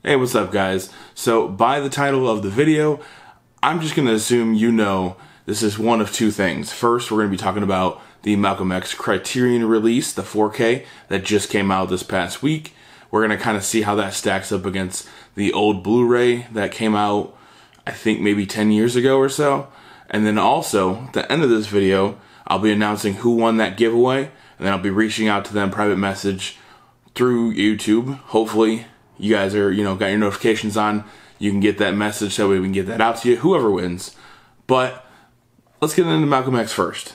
Hey, what's up guys? So by the title of the video, I'm just going to assume you know this is one of two things. First, we're going to be talking about the Malcolm X Criterion release, the 4K, that just came out this past week. We're going to kind of see how that stacks up against the old Blu-ray that came out, I think maybe 10 years ago or so. And then also, at the end of this video, I'll be announcing who won that giveaway, and then I'll be reaching out to them private message through YouTube. Hopefully, you guys are, got your notifications on. You can get that message so we can get that out to you, whoever wins. But let's get into Malcolm X first.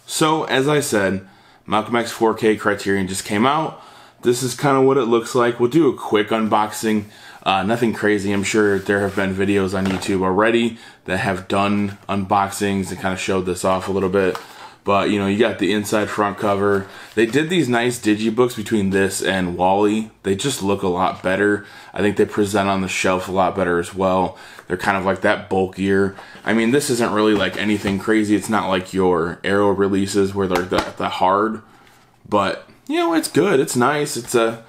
So, as I said, Malcolm X 4K Criterion just came out. This is kind of what it looks like. We'll do a quick unboxing. Nothing crazy. I'm sure there have been videos on YouTube already that have done unboxings and kind of showed this off a little bit. But, you got the inside front cover. They did these nice digibooks between this and Wally. They just look a lot better. I think they present on the shelf a lot better as well. They're kind of like that bulkier. I mean, this isn't really like anything crazy. It's not like your Arrow releases where they're the hard. But, it's good. It's nice. It's a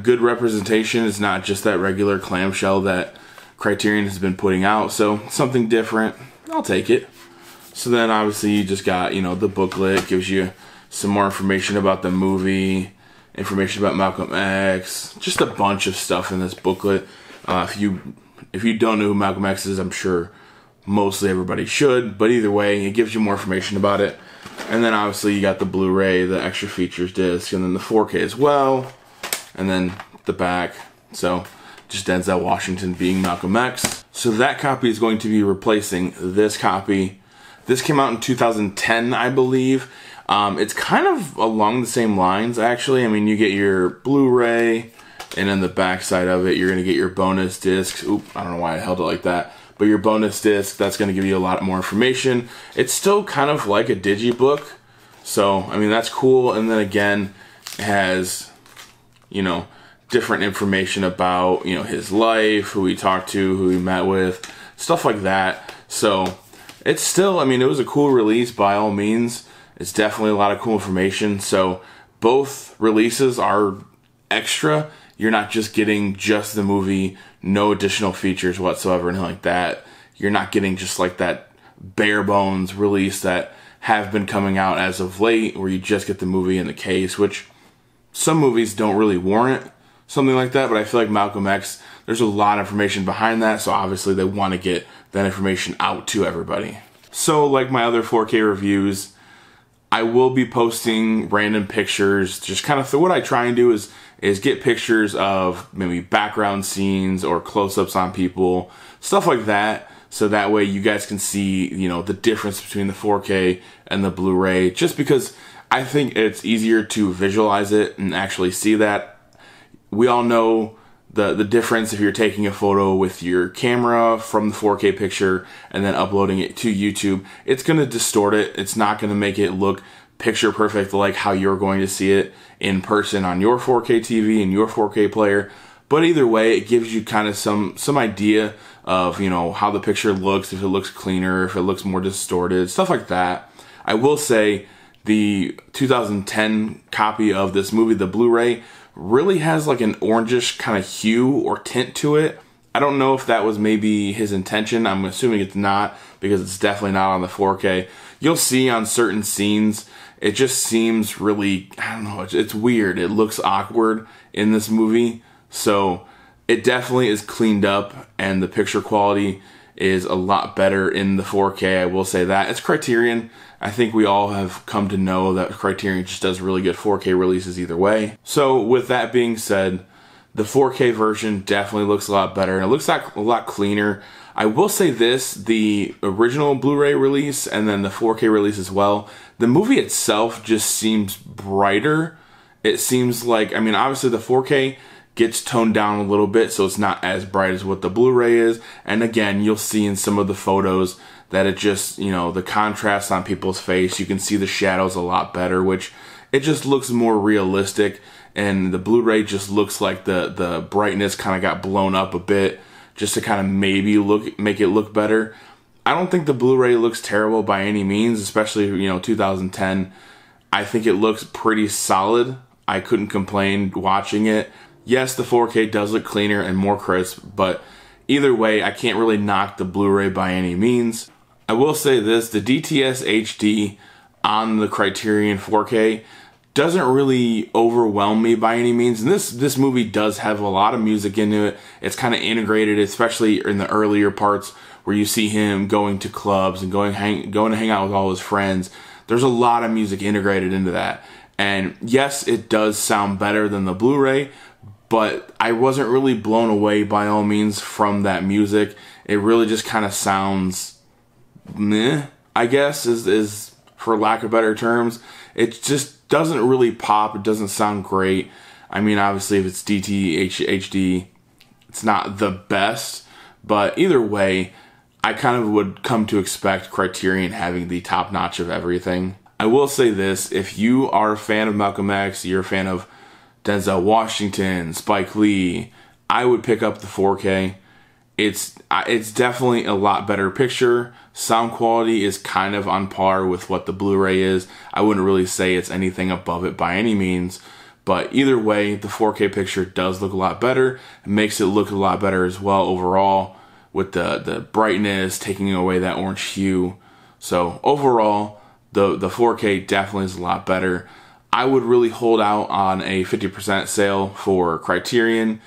good representation. It's not just that regular clamshell that Criterion has been putting out. So, something different. I'll take it. So then obviously you just got, the booklet, gives you some more information about the movie, information about Malcolm X, just a bunch of stuff in this booklet. If you don't know who Malcolm X is, I'm sure mostly everybody should, but either way, it gives you more information about it. And then obviously you got the Blu-ray, the extra features disc, and then the 4K as well, and then the back. So just Denzel Washington being Malcolm X. So that copy is going to be replacing this copy. This came out in 2010, I believe. It's kind of along the same lines, actually. I mean, you get your Blu-ray, and in the back side of it, you're going to get your bonus discs. Oop, I don't know why I held it like that. But your bonus disc, that's going to give you a lot more information. It's still kind of like a digibook. So, I mean, that's cool. And then again, it has, different information about, his life, who he talked to, who he met with, stuff like that. So it's still, it was a cool release by all means. It's definitely a lot of cool information. So both releases are extra. You're not just getting just the movie, no additional features whatsoever, anything like that. You're not getting just like that bare bones release that have been coming out as of late, where you just get the movie in the case, which some movies don't really warrant something like that. But I feel like Malcolm X, there's a lot of information behind that, so obviously they want to get that information out to everybody. So like my other 4K reviews, I will be posting random pictures. Just kind of what I try and do is get pictures of maybe background scenes or close-ups on people, stuff like that, so that way you guys can see, the difference between the 4K and the Blu-ray, just because I think it's easier to visualize it and actually see that. We all know the difference if you're taking a photo with your camera from the 4K picture and then uploading it to YouTube. It's going to distort it. It's not going to make it look picture perfect like how you're going to see it in person on your 4K TV and your 4K player. But either way, it gives you kind of some idea of, how the picture looks, if it looks cleaner, if it looks more distorted, stuff like that. I will say the 2010 copy of this movie, the Blu-ray, really has like an orangish kind of hue or tint to it. I don't know if that was maybe his intention. I'm assuming it's not, because it's definitely not on the 4K. You'll see on certain scenes, it just seems really, I don't know, it's weird. It looks awkward in this movie. So it definitely is cleaned up, and the picture quality is a lot better in the 4K. I will say that. It's Criterion. I think we all have come to know that Criterion just does really good 4K releases either way. So with that being said, the 4K version definitely looks a lot better, and it looks like a lot cleaner. I will say this, the original Blu-ray release and then the 4K release as well, the movie itself just seems brighter. It seems like, obviously the 4K gets toned down a little bit, so it's not as bright as what the Blu-ray is. And again, you'll see in some of the photos that it just, the contrast on people's face, you can see the shadows a lot better, which it just looks more realistic. And the Blu-ray just looks like the brightness kind of got blown up a bit, just to kind of maybe make it look better. I don't think the Blu-ray looks terrible by any means, especially, 2010. I think it looks pretty solid. I couldn't complain watching it. Yes, the 4K does look cleaner and more crisp, but either way, I can't really knock the Blu-ray by any means. I will say this, the DTS HD on the Criterion 4K doesn't really overwhelm me by any means. And this movie does have a lot of music into it. It's kind of integrated, especially in the earlier parts where you see him going to clubs and going to hang out with all his friends. There's a lot of music integrated into that. And yes, it does sound better than the Blu-ray, but I wasn't really blown away by all means from that music. It really just kind of sounds meh, I guess, is for lack of better terms. It just doesn't really pop. It doesn't sound great. I mean, obviously, if it's HD, it's not the best. But either way, I kind of would come to expect Criterion having the top notch of everything. I will say this, if you are a fan of Malcolm X, you're a fan of Denzel Washington, Spike Lee, I would pick up the 4K. It's definitely a lot better picture. Sound quality is kind of on par with what the Blu-ray is. I wouldn't really say it's anything above it by any means. But either way, the 4K picture does look a lot better. It makes it look a lot better as well overall with the brightness, taking away that orange hue. So overall, the 4K definitely is a lot better. I would really hold out on a 50% sale for Criterion.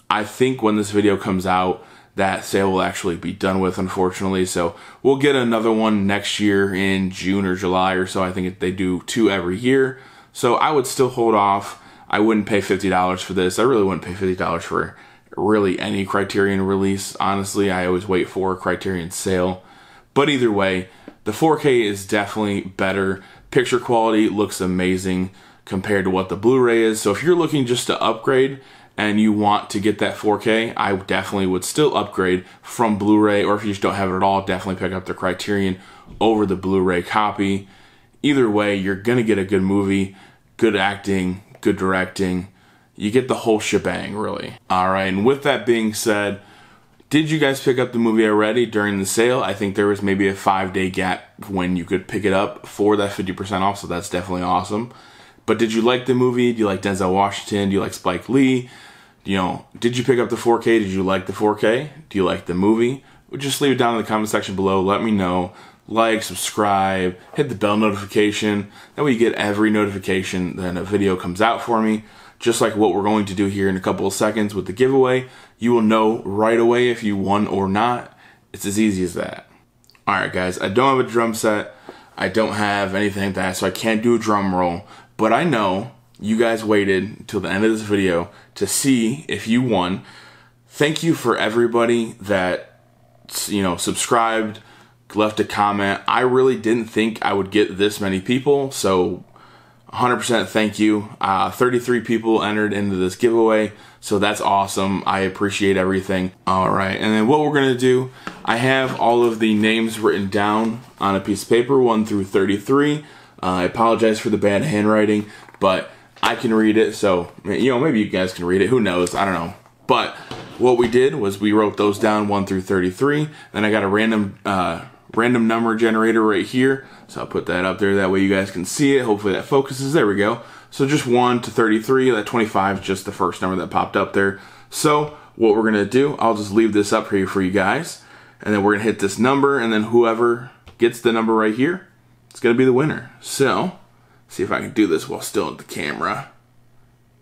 I think when this video comes out, that sale will actually be done with, unfortunately. So we'll get another one next year in June or July or so. I think they do 2 every year. So I would still hold off. I wouldn't pay $50 for this. I really wouldn't pay $50 for really any Criterion release. Honestly, I always wait for a Criterion sale. But either way, the 4K is definitely better. Picture quality looks amazing compared to what the Blu-ray is. So if you're looking just to upgrade and you want to get that 4K, I definitely would still upgrade from Blu-ray, or if you just don't have it at all, definitely pick up the Criterion over the Blu-ray copy. Either way, you're gonna get a good movie, good acting, good directing. You get the whole shebang, really. Alright, and with that being said, did you guys pick up the movie already during the sale? I think there was maybe a 5-day gap when you could pick it up for that 50% off, so that's definitely awesome. But did you like the movie? Do you like Denzel Washington? Do you like Spike Lee? You know, did you pick up the 4K? Did you like the 4K? Do you like the movie? Just leave it down in the comment section below. Let me know. Like, subscribe, hit the bell notification. That way you get every notification that a video comes out for me. Just like what we're going to do here in a couple of seconds with the giveaway. You will know right away if you won or not. It's as easy as that. Alright guys, I don't have a drum set. I don't have anything like that, so I can't do a drum roll. But I know you guys waited until the end of this video to see if you won. Thank you for everybody that, you know, subscribed, left a comment. I really didn't think I would get this many people, so 100% thank you. 33 people entered into this giveaway, so that's awesome. I appreciate everything. Alright, and then what we're going to do, I have all of the names written down on a piece of paper, 1 through 33. I apologize for the bad handwriting, but I can read it, so, you know, maybe you guys can read it. Who knows? I don't know. But what we did was we wrote those down 1 through 33. Then I got a random number generator right here. So I'll put that up there. That way you guys can see it. Hopefully that focuses. There we go. So just 1 to 33. That 25 is just the first number that popped up there. So what we're going to do, I'll just leave this up here for you guys. And then we're going to hit this number. And then whoever gets the number right here, it's going to be the winner. So, see if I can do this while still at the camera.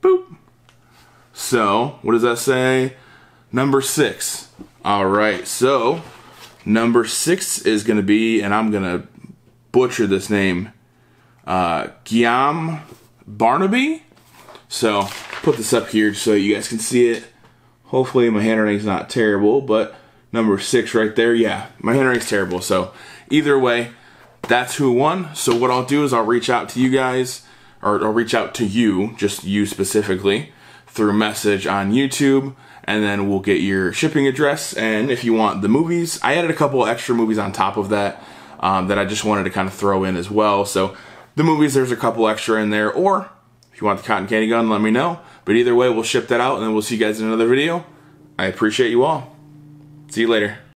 Boop. So, what does that say? Number 6. Alright, so number 6 is going to be, and I'm going to butcher this name, Guillaume Barnaby. So, put this up here so you guys can see it. Hopefully my handwriting's not terrible, but number 6 right there, yeah, my handwriting's terrible. So, either way, that's who won. So what I'll do is I'll reach out to you guys, or I'll reach out to you, just you specifically, through message on YouTube, and then we'll get your shipping address. And if you want the movies, I added a couple extra movies on top of that that I just wanted to kind of throw in as well. So the movies, there's a couple extra in there, or if you want the cotton candy gun, let me know. But either way, we'll ship that out, and then we'll see you guys in another video. I appreciate you all. See you later.